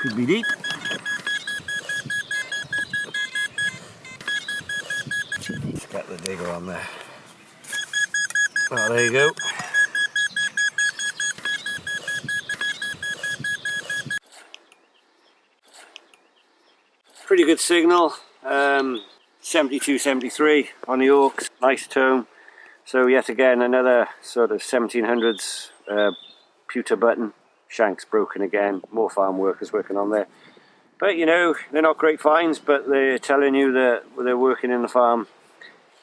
Could be deep. Let's get the digger on there. Oh, there you go. Pretty good signal. 72, 73 on the Orcs. Nice tone. So yet again another sort of 1700s pewter button. Shank's broken again. More farm workers working on there. But you know, they're not great finds, but they're telling you that they're working in the farm.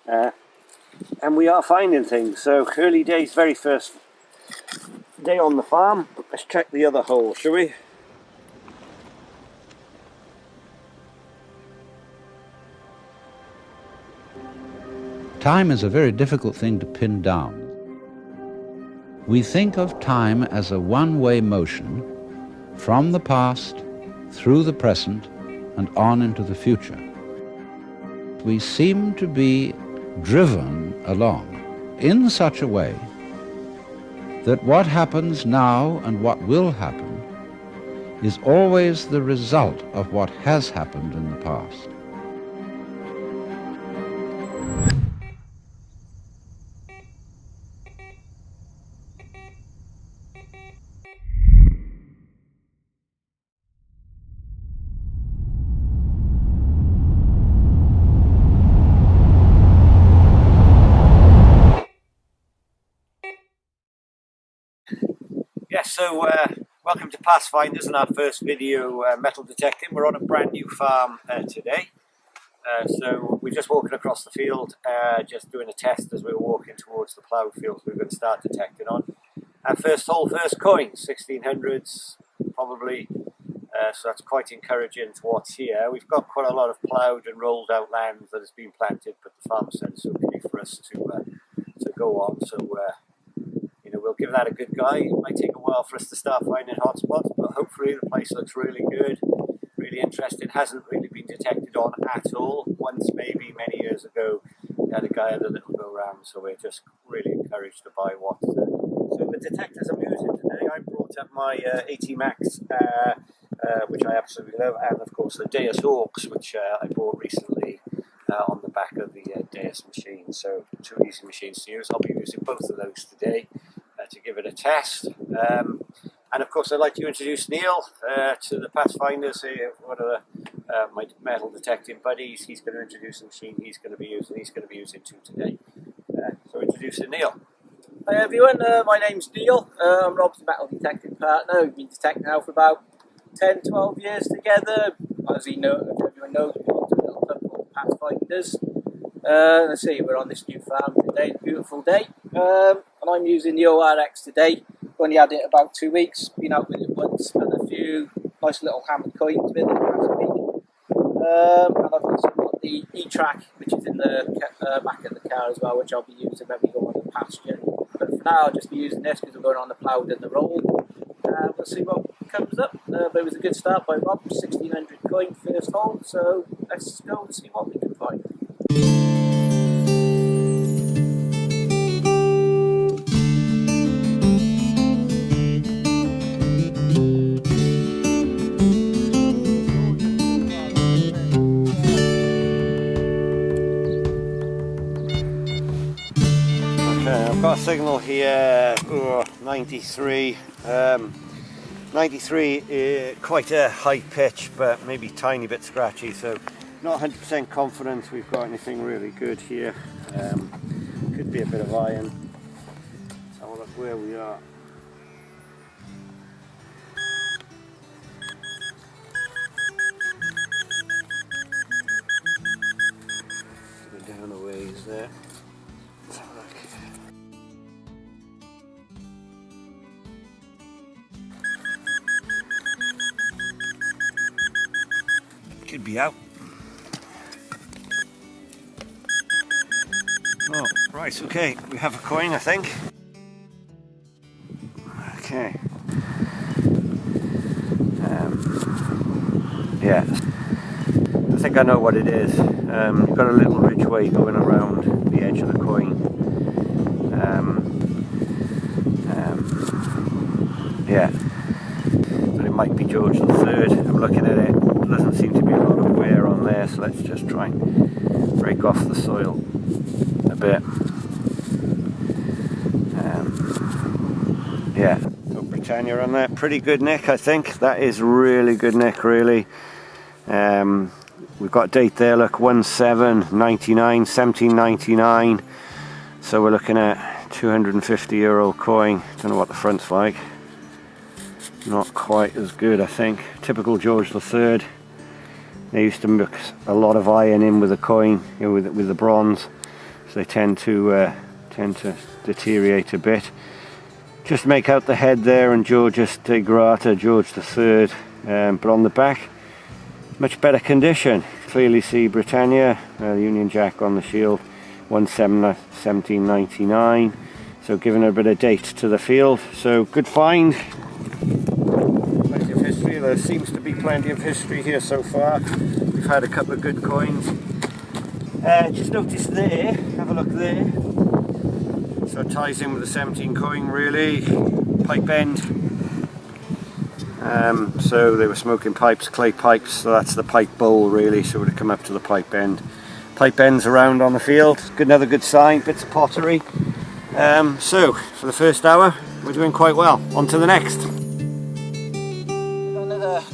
And we are finding things. So early days, very first day on the farm. Let's check the other hole, shall we? Time is a very difficult thing to pin down. We think of time as a one-way motion from the past, through the present, and on into the future. We seem to be driven along in such a way that what happens now and what will happen is always the result of what has happened in the past. Yes, so welcome to Pathfinders and our first video metal detecting. We're on a brand new farm today. So we're just walking across the field, just doing a test as we're walking towards the ploughed fields we're going to start detecting on. Our first hole, first coin, 1600s probably, so that's quite encouraging to what's here. We've got quite a lot of ploughed and rolled out land that has been planted, but the farm said it's okay for us to go on. So you know, we'll give that a good go. It might take a while for us to start finding hotspots, but hopefully the place looks really good, really interesting. Hasn't really been detected on at all. Once, maybe many years ago, we had a guy had a little go around, so we're just really encouraged to buy what. So the detectors I'm using today, I brought up my AT Max, which I absolutely love, and of course the Deus Orcs, which I bought recently on the back of the Deus machine. So two easy machines to use. I'll be using both of those today to give it a test. And of course I'd like to introduce Neil to the Pathfinders here, one of my metal detecting buddies. He's going to introduce the machine he's going to be using too today. So introducing Neil. Hi everyone, my name's Neil. I'm Rob's metal detecting partner. We've been detecting now for about 10-12 years together. As everyone knows, we belong to a little club called Pathfinders. Let's see, we're on this new farm today, a beautiful day. And I'm using the ORX today. Only had it about 2 weeks, been out with it once, and a few nice little hammered coins with it last week. And I've also got the E-Track, which is in the back of the car as well, which I'll be using when we go on the pasture. But for now, I'll just be using this because we're going on the ploughed and the roll. We'll see what comes up. But it was a good start by Rob, 1600 coin first hole, so let's go and see what we can find. I've got a signal here, 93. 93, quite a high pitch, but maybe a tiny bit scratchy, so not 100% confident we've got anything really good here. Could be a bit of iron. Let's have a look where we are. Go down a ways there. Let's have a look. Could be out. Oh, right, okay, we have a coin, I think. Okay. Yeah, I think I know what it is. You've got a little ridgeway going around the edge of the coin. Yeah. So it might be George III. I'm looking at it, there doesn't seem to be a lot of wear on there, so let's just try and break off the soil a bit. Yeah, got Britannia on there. Pretty good nick, I think. That is really good nick, really. We've got a date there, look, 1799, 1799. So we're looking at 250-year-old coin. Don't know what the front's like. Not quite as good, I think. Typical George III. They used to mix a lot of iron in with the coin, you know, with the bronze, so they tend to deteriorate a bit. Just make out the head there and Georgius de Grata, George III, but on the back, much better condition. Clearly see Britannia, the Union Jack on the shield, 1799. So giving a bit of date to the field. So good find. Plenty of history. There seems to be plenty of history here so far. We've had a couple of good coins. Just notice there, have a look there. So it ties in with the 17 coin really. Pipe end. So they were smoking pipes, clay pipes, so that's the pipe bowl really, so it would have come up to the pipe end. Pipe ends around on the field, another good sign, bits of pottery. So for the first hour we're doing quite well. On to the next.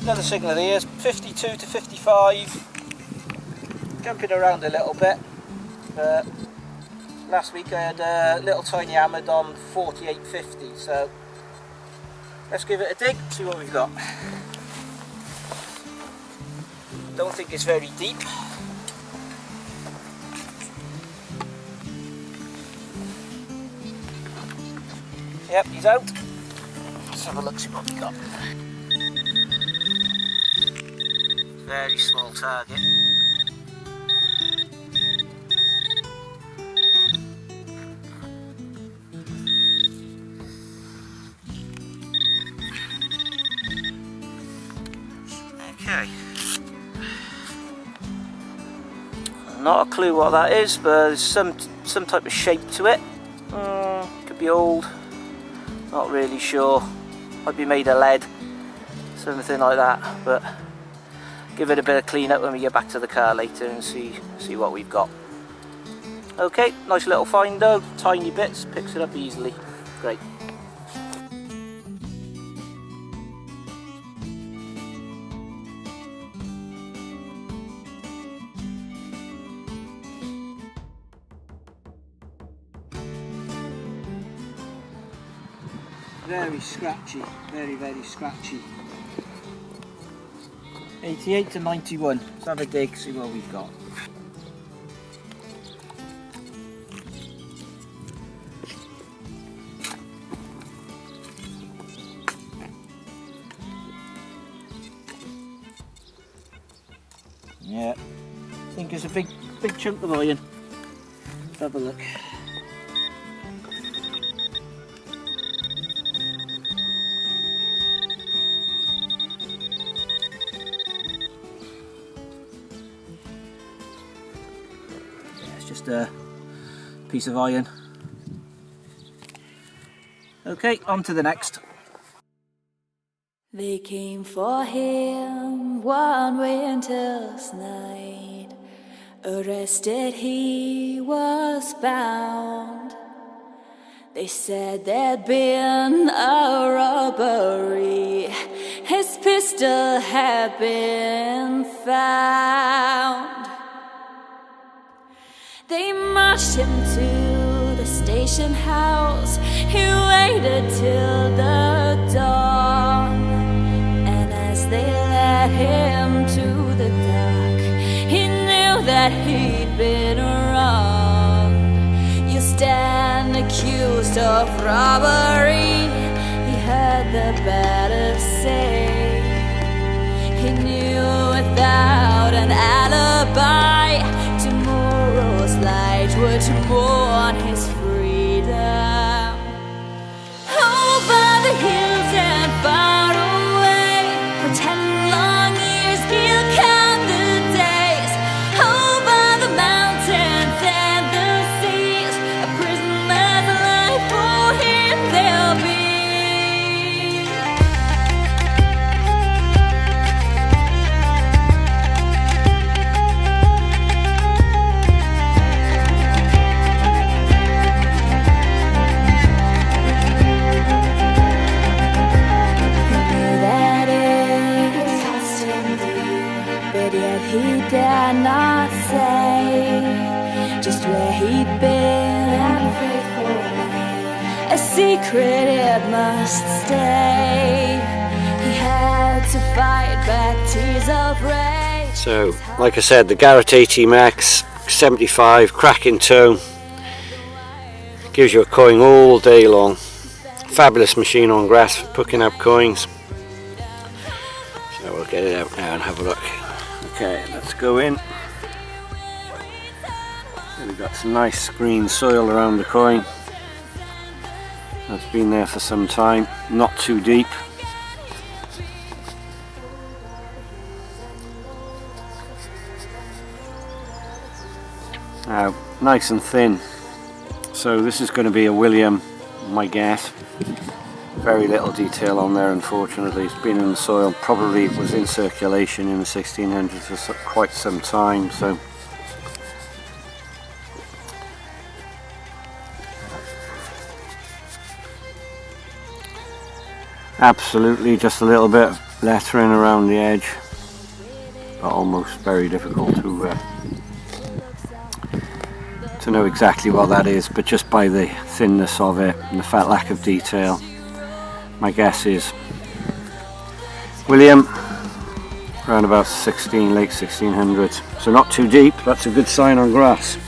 Another signal here, 52 to 55. Jumping around a little bit. Last week I had a little tiny hammered on 48.50, so let's give it a dig, see what we've got. Don't think it's very deep. Yep, he's out. Let's have a look, see what we got. Very small target. Okay. Not a clue what that is, but there's some type of shape to it. Could be old. Not really sure. Might be made of lead, something like that. But give it a bit of clean up when we get back to the car later and see what we've got. Okay, nice little find though. Tiny bits, picks it up easily. Great. Very scratchy, very scratchy. 88 to 91. Let's have a dig, see what we've got. Yeah, I think it's a big chunk of iron. Let's have a look. Just a piece of iron. Okay, on to the next. They came for him one winter's night. Arrested he was bound. They said there'd been a robbery. His pistol had been found. They marched him to the station house. He waited till the dawn. And as they led him to the dock, he knew that he'd been wronged. You stand accused of robbery, he heard the bailiff say. He knew without an alibi, tomorrow's light would mourn his freedom. Over the hills and far away, for 10 long years he'll count the days. Over the mountains and the seas, a prisoner's life for him there'll be. yet he dare not say just where he'd been. A secret it must stay. He had to fight back tears of rage. So, like I said, the Garrett AT Max 75, cracking tone, gives you a coin all day long. Fabulous machine on grass for picking up coins. So we'll get it out now and have a look. Okay, let's go in. So we've got some nice green soil around the coin. That's been there for some time, not too deep. Now, nice and thin. So this is going to be a William, my guess. Very little detail on there, unfortunately. It's been in the soil, probably was in circulation in the 1600s for quite some time. So absolutely just a little bit of lettering around the edge, but almost very difficult to know exactly what that is, but just by the thinness of it and the fat lack of detail, my guess is William, around about late 1600s. So not too deep, that's a good sign on grass.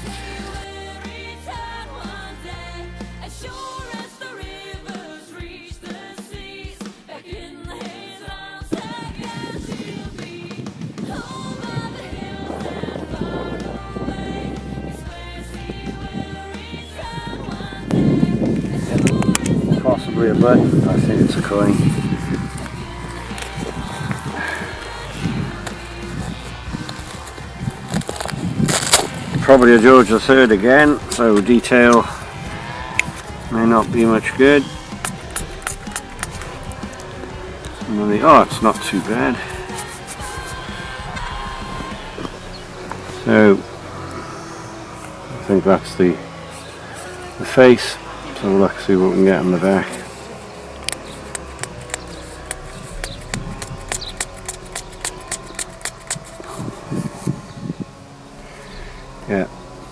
Possibly a button, I think it's a coin. Probably a George III again, so detail may not be much good. Oh, it's not too bad. So I think that's the face. So let's see what we can get on the back. Yeah,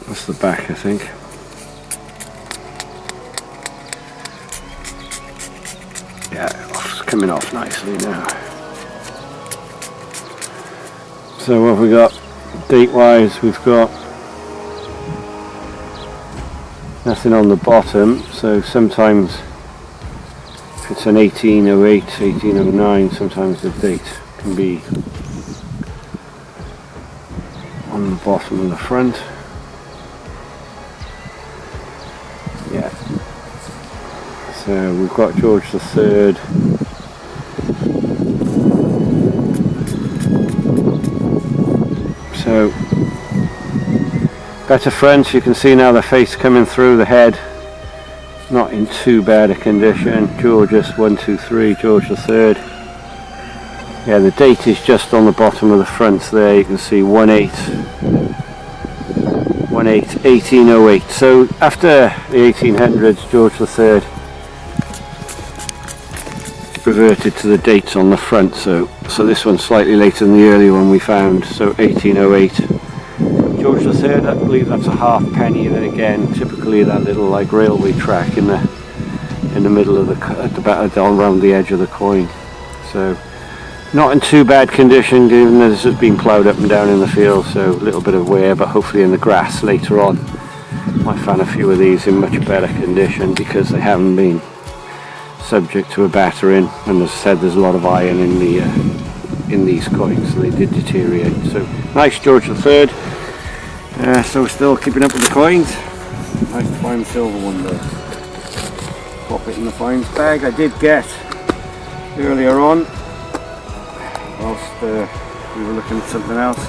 that's the back, I think. Yeah, it's coming off nicely now. So what have we got date wise? We've got nothing on the bottom, so sometimes if it's an 1808, 1809, sometimes the date can be on the bottom and the front. Yeah. So we've got George III. So better French, you can see now the face coming through the head, not in too bad a condition. Georges 1, 2, 3, George III. Yeah, the date is just on the bottom of the front there, you can see 1808. So after the 1800s, George III reverted to the dates on the front, so this one's slightly later than the earlier one we found, so 1808. George III, I believe that's a halfpenny. Then again, typically that little like railway track in the middle of around the edge of the coin. So not in too bad condition, given that this has been ploughed up and down in the field. So a little bit of wear, but hopefully in the grass later on, might find a few of these in much better condition because they haven't been subject to a battering. And as I said, there's a lot of iron in these coins, so they did deteriorate. So nice George III. So we're still keeping up with the coins. Nice to find the silver one though. Pop it in the fines bag. I did get earlier on, whilst we were looking at something else,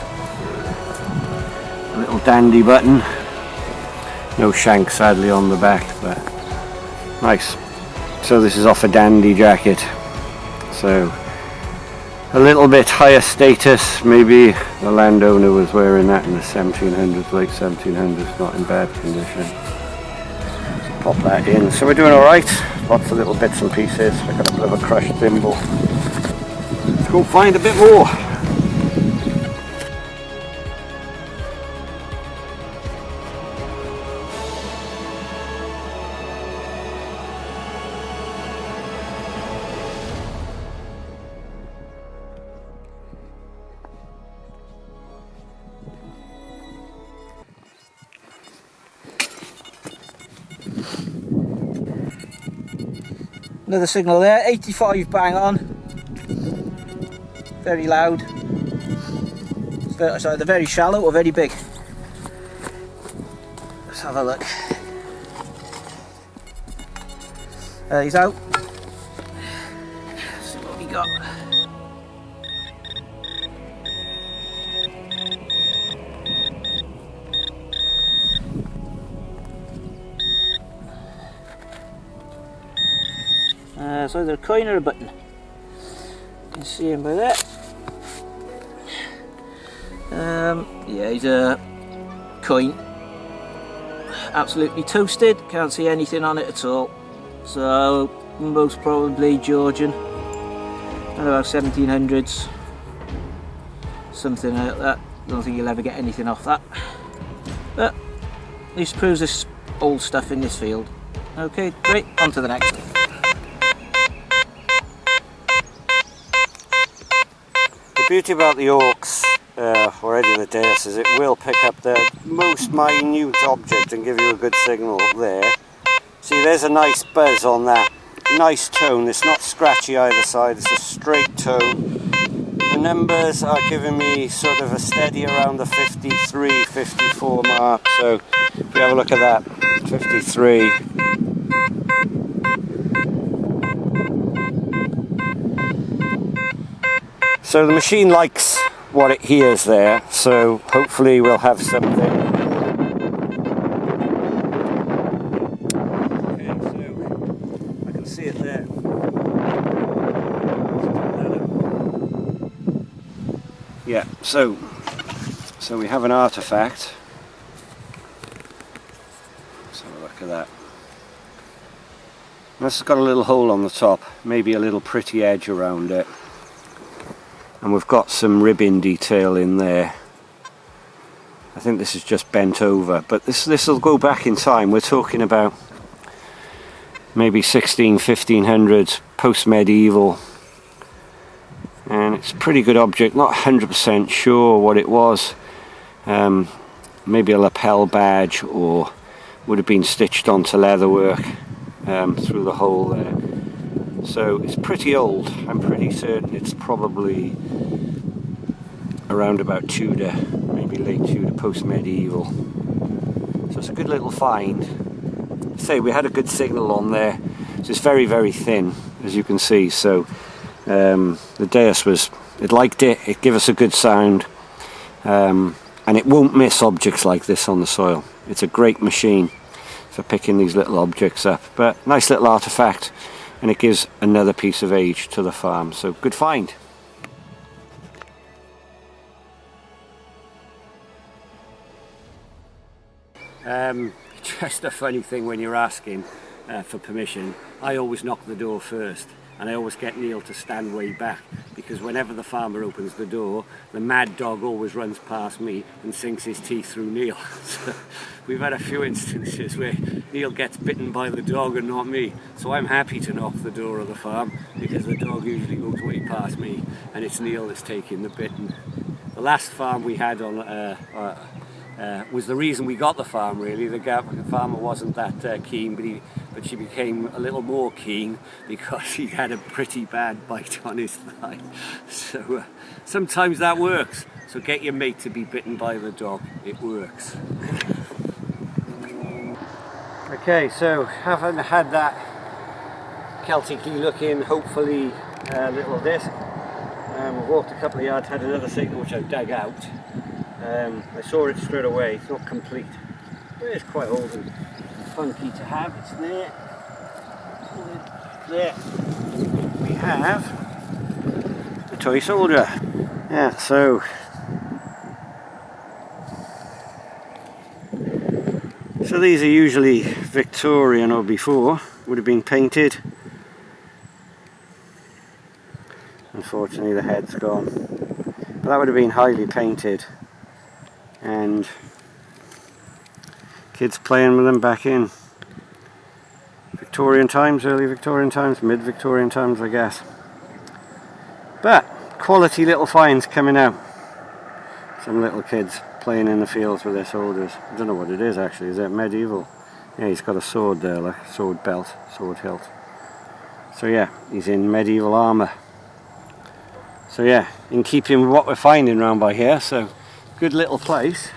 a little dandy button. No shank sadly on the back, but nice. So this is off a dandy jacket. So a little bit higher status, maybe the landowner was wearing that in the 1700s, late 1700s, not in bad condition. So pop that in. So we're doing alright, lots of little bits and pieces. I got a bit of a crushed thimble. Let's go find a bit more. Another signal there, 85 bang on. Very loud. It's either very shallow or very big. Let's have a look. He's out. Let's see what we got. It's either a coin or a button. You can see him by that. Yeah, he's a coin. Absolutely toasted, can't see anything on it at all. So, most probably Georgian. I don't know, about 1700s. Something like that. Don't think you'll ever get anything off that. But, at least proves this old stuff in this field. Okay, great, on to the next. The beauty about the Orcs or any of the Deus is it will pick up the most minute object and give you a good signal there. See, there's a nice buzz on that. Nice tone, it's not scratchy either side, it's a straight tone. The numbers are giving me sort of a steady around the 53, 54 mark. So if we have a look at that, 53. So the machine likes what it hears there, so hopefully we'll have something. Okay, so I can see it there. Yeah, so we have an artifact. Let's have a look at that. This has got a little hole on the top, maybe a little pretty edge around it. And we've got some ribbon detail in there. I think this is just bent over, but this will go back in time. We're talking about maybe 1500s, post-medieval. And it's a pretty good object, not 100% sure what it was. Maybe a lapel badge, or would have been stitched onto leatherwork through the hole there. So it's pretty old. I'm pretty certain it's probably around about Tudor, maybe late Tudor, post-medieval. So it's a good little find. Say we had a good signal on there. So it's very, very thin, as you can see. So the Deus it liked it. It gave us a good sound, and it won't miss objects like this on the soil. It's a great machine for picking these little objects up. But nice little artifact. And it gives another piece of age to the farm, so good find. Just a funny thing when you're asking for permission, I always knock the door first, and I always get Neil to stand way back, because whenever the farmer opens the door, the mad dog always runs past me and sinks his teeth through Neil. So we've had a few instances where Neil gets bitten by the dog and not me, so I'm happy to knock the door of the farm, because the dog usually goes way past me and it's Neil that's taking the bitten. The last farm we had on was the reason we got the farm, really. The farmer wasn't that keen, but she became a little more keen because he had a pretty bad bite on his thigh. So sometimes that works. So get your mate to be bitten by the dog. It works. Okay, so haven't had that Celtic-y looking, hopefully, little disc. We've walked a couple of yards, had another signal which I dug out. I saw it straight away. It's not complete, but it's quite old and funky to have. It's there. There we have the toy soldier. Yeah, so these are usually Victorian or before, would have been painted. Unfortunately the head's gone, but that would have been highly painted, and kids playing with them back in Victorian times, early Victorian times, mid-Victorian times I guess. But quality little finds coming out. Some little kids playing in the fields with their soldiers. I don't know what it is actually. Is it medieval? Yeah, he's got a sword there, like a sword belt, sword hilt. So yeah, he's in medieval armour. So yeah, in keeping with what we're finding around by here, so good little place.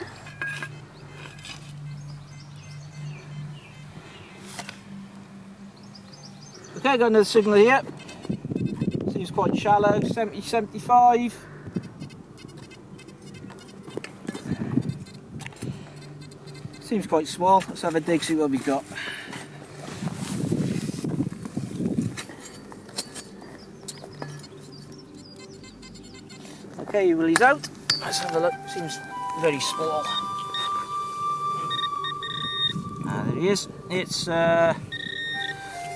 Okay, got another signal here. Seems quite shallow, 70, 75. Seems quite small. Let's have a dig, see what we got. Okay, well, he's out. Let's have a look. Seems very small. Ah, there he is. It's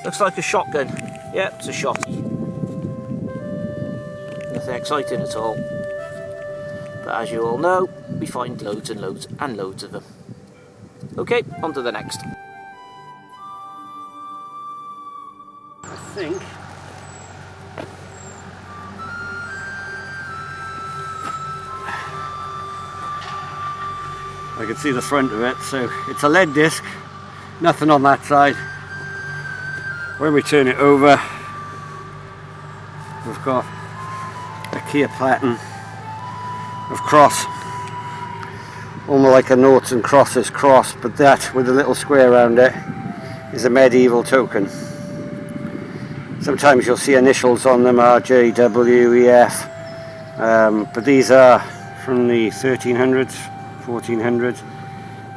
looks like a shotgun. Yep, it's a shotty. Nothing exciting at all. But as you all know, we find loads and loads and loads of them. Okay, on to the next. I think I can see the front of it, so it's a lead disc, nothing on that side. When we turn it over, we've got a clear pattern of cross, almost like a noughts and crosses cross, but that with a little square around it is a medieval token. Sometimes you'll see initials on them, RJ, W, EF, but these are from the 1300s, 1400s,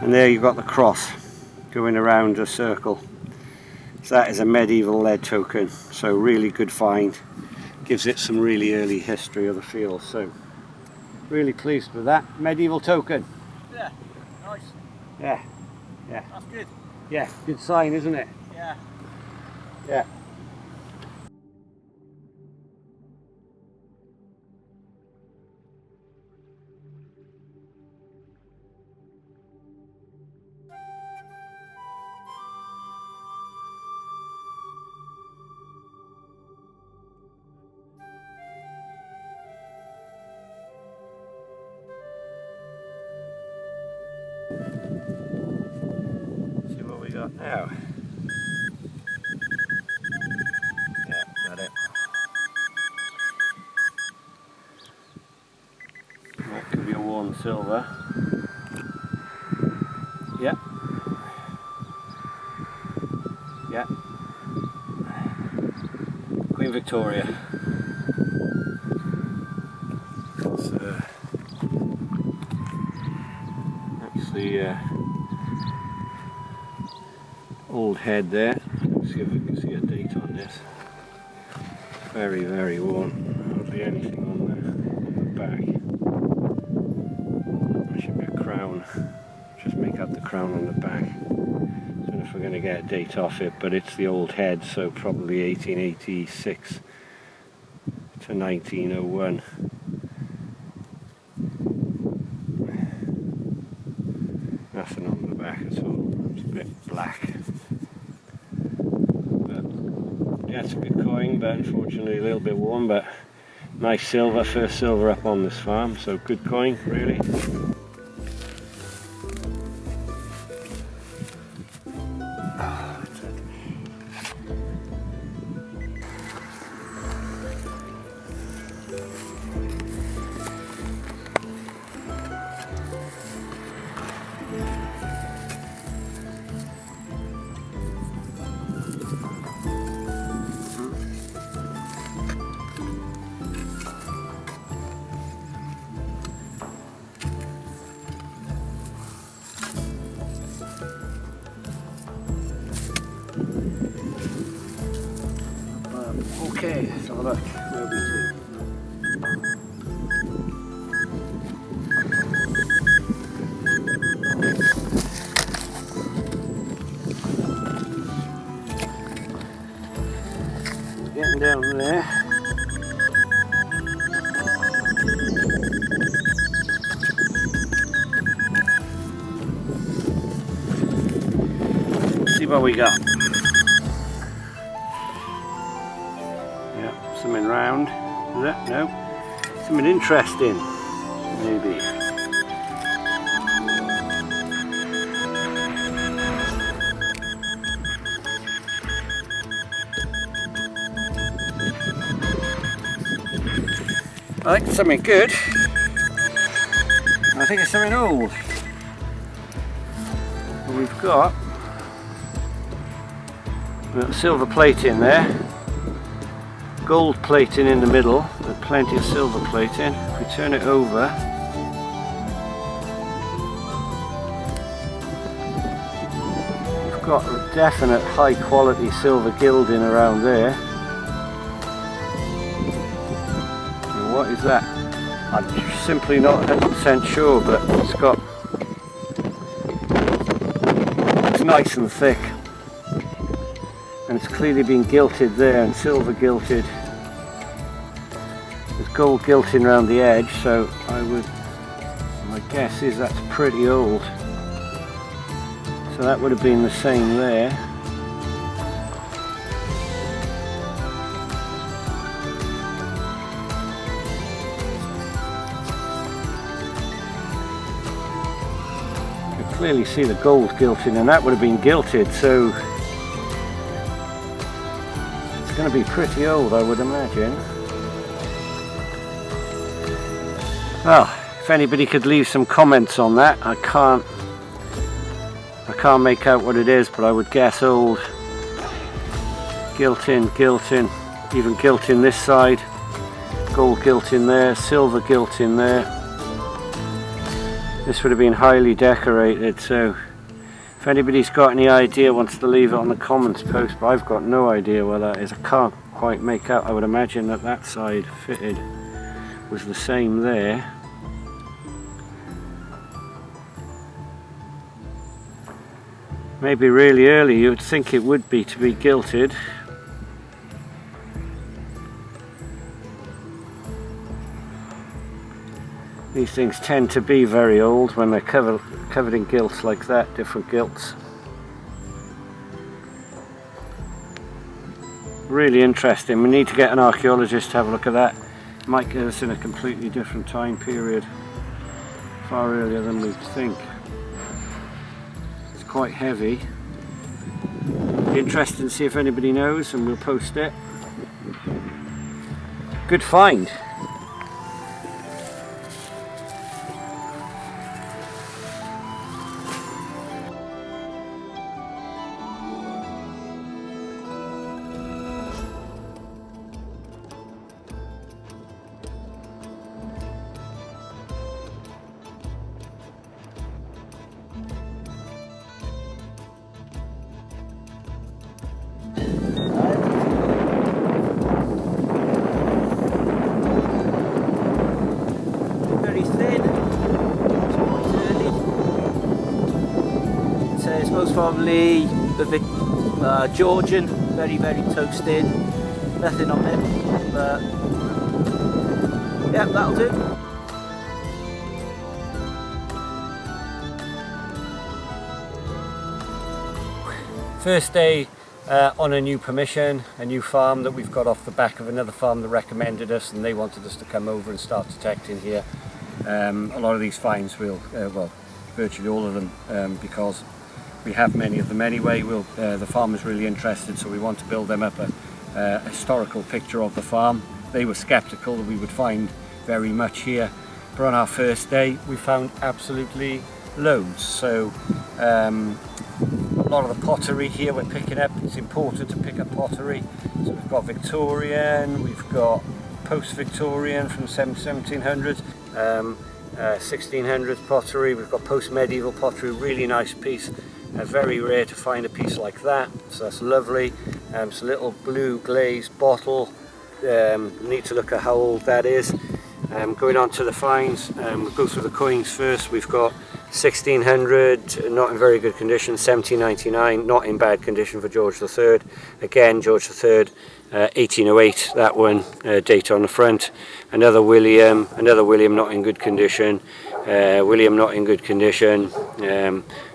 and there you've got the cross going around a circle. So that is a medieval lead token, so really good find. Gives it some really early history of the field, so really pleased with that medieval token. Yeah, nice. Yeah, That's good. yeah, good sign, isn't it? Yeah. Yeah. See what we got now. Yeah, got it. What could be a worn silver? Yeah. Yeah. Queen Victoria. That's the old head there. Let's see if we can see a date on this. Very, very worn. Hardly anything on the back. There should be a crown. Just make out the crown on the back. Don't know if we're going to get a date off it, but it's the old head, so probably 1886 to 1901. Nothing on the back at all. It's a bit black. But yeah, it's a good coin, but unfortunately a little bit worn, but nice silver, first silver up on this farm, so good coin, really. Okay, let's have a look. Where we see? Getting down there. Let's see what we got. Yeah, something round. Is that? No. Something interesting. Maybe. I think it's something good. I think it's something old. We've got silver plating there, gold plating in the middle, with plenty of silver plating. If we turn it over, we've got a definite high quality silver gilding around there. And what is that? I'm simply not 100% sure, but it's nice and thick. And it's clearly been gilted there, and silver gilted. There's gold gilting around the edge, so my guess is that's pretty old. So that would have been the same there. You can clearly see the gold gilting, and that would have been gilted, so going to be pretty old, I would imagine. Well, if anybody could leave some comments on that. I can't make out what it is, but I would guess old. Gilting, even gilting this side, gold gilting there, silver gilting there. This would have been highly decorated, so if anybody's got any idea, wants to leave it on the comments post, but I've got no idea where that is. I can't quite make out. I would imagine that side fitted was the same there. Maybe really early, you would think it would be to be gilted. These things tend to be very old when they're covered in gilts like that, different gilts. Really interesting. We need to get an archaeologist to have a look at that. It might get us in a completely different time period, far earlier than we'd think. It's quite heavy. Be interesting to see if anybody knows, and we'll post it. Good find. Most probably the Georgian, very toasted, nothing on it, but yeah, that'll do. First day on a new permission, a new farm that we've got off the back of another farm that recommended us, and they wanted us to come over and start detecting here. A lot of these finds will, well, virtually all of them, because we have many of them anyway. The farmer's really interested, so we want to build them up a historical picture of the farm. They were sceptical that we would find very much here, but on our first day we found absolutely loads. So a lot of the pottery here we're picking up. It's important to pick up pottery. So we've got Victorian, we've got post-Victorian from 1700s, 1600s pottery, we've got post-medieval pottery, really nice piece. Very rare to find a piece like that, so that's lovely. It's a little blue glazed bottle. Need to look at how old that is. Going on to the finds, we'll go through the coins first. We've got 1600, not in very good condition. 1799, not in bad condition for George III. Again, George III, 1808, that one, date on the front. Another William, not in good condition. William, not in good condition.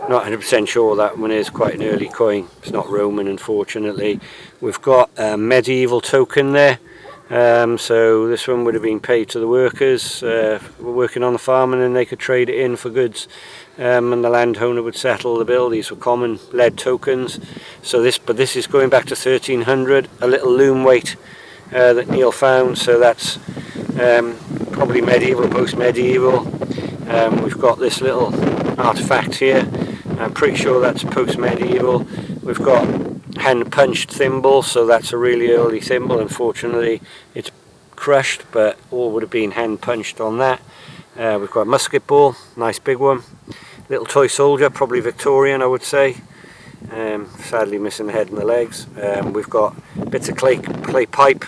Not 100% sure that one is, quite an early coin. It's not Roman, unfortunately. We've got a medieval token there. So this one would have been paid to the workers were working on the farm, and then they could trade it in for goods, and the landowner would settle the bill. These were common lead tokens. So this is going back to 1300. A little loom weight that Neil found. So that's probably medieval, post-medieval. We've got this little artifact here. I'm pretty sure that's post-medieval. We've got hand-punched thimble, so that's a really early thimble. Unfortunately, it's crushed, but all would have been hand-punched on that. We've got a musket ball, nice big one. Little toy soldier, probably Victorian, I would say. Sadly missing the head and the legs. We've got bits of clay pipe,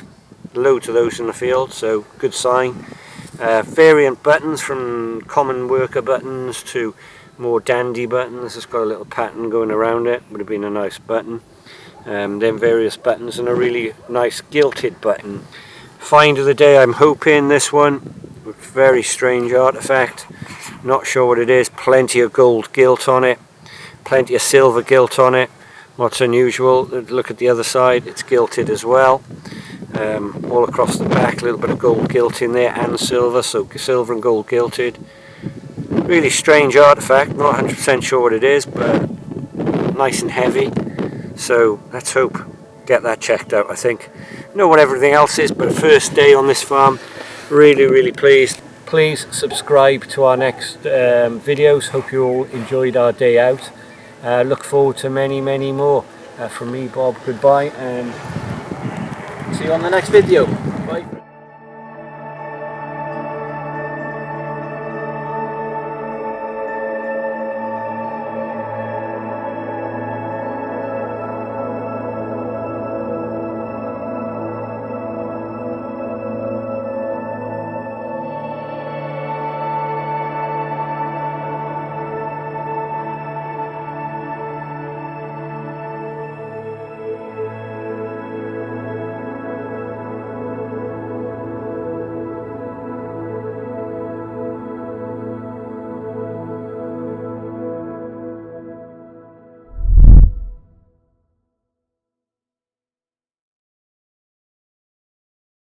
loads of those in the field, so good sign. Variant buttons, from common worker buttons to more dandy buttons. It's got a little pattern going around it, would have been a nice button. Then various buttons and a really nice gilded button. Find of the day, I'm hoping this one. Very strange artifact, not sure what it is. Plenty of gold gilt on it, plenty of silver gilt on it. What's unusual, look at the other side, it's gilded as well. All across the back, a little bit of gold gilt in there and silver, so silver and gold gilded. Really strange artifact, not 100% sure what it is, but nice and heavy. So let's hope, get that checked out. I think know what everything else is, but first day on this farm, really pleased. Please subscribe to our next videos. Hope you all enjoyed our day out. Look forward to many more. From me, Bob, goodbye, and See you on the next video.